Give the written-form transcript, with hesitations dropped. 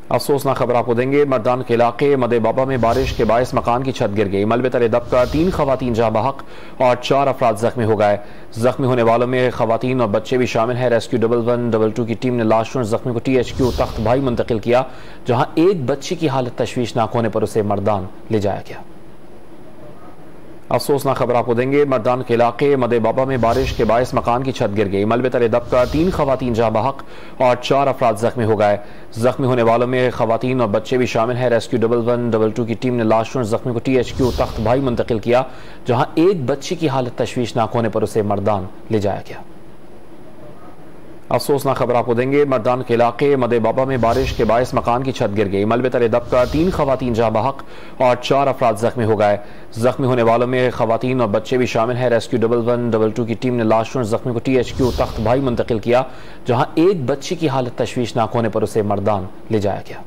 अफसोसनाक खबर आपको देंगे। मर्दान के इलाके मदे बाबा में बारिश के बायस मकान की छत गिर गई। मलबे तले दबकर 3 खवातीन जहां बहक और 4 अफराद जख्मी हो गए। जख्मी होने वालों में खवातीन और बच्चे भी शामिल हैं। रेस्क्यू 1112 की टीम ने लाशों और जख्मी को THQ तख्त भाई मुंतकिल किया, जहां एक बच्चे की हालत तशवीशनाक होने पर उसे मर्दान ले जाया गया। अफसोसनाक खबर आपको देंगे। मर्दान के इलाके मदे बाबा में बारिश के बायस मकान की छत गिर गई। मलबे तले दबकर 3 खवातीन जहां बहक और 4 अफराद जख्मी हो गए। जख्मी होने वालों में खवातीन और बच्चे भी शामिल हैं। रेस्क्यू 1112 की टीम ने लाशों और जख्मी को THQ तख्त भाई मुंतकिल किया, जहां एक बच्चे की हालत तशवीशनाक होने पर उसे मर्दान ले जाया गया। अफसोसनाक खबर आपको देंगे। मर्दान के इलाके मदे बाबा में बारिश के बायस मकान की छत गिर गई। मलबे तले दबकर 3 खवातीन जहां बहक और 4 अफराद जख्मी हो गए। जख्मी होने वालों में खवातीन और बच्चे भी शामिल हैं। रेस्क्यू 1112 की टीम ने लाशों और जख्मी को THQ तख्त भाई मुंतकिल किया, जहां एक बच्चे की हालत तशवीशनाक होने पर उसे मर्दान ले जाया गया।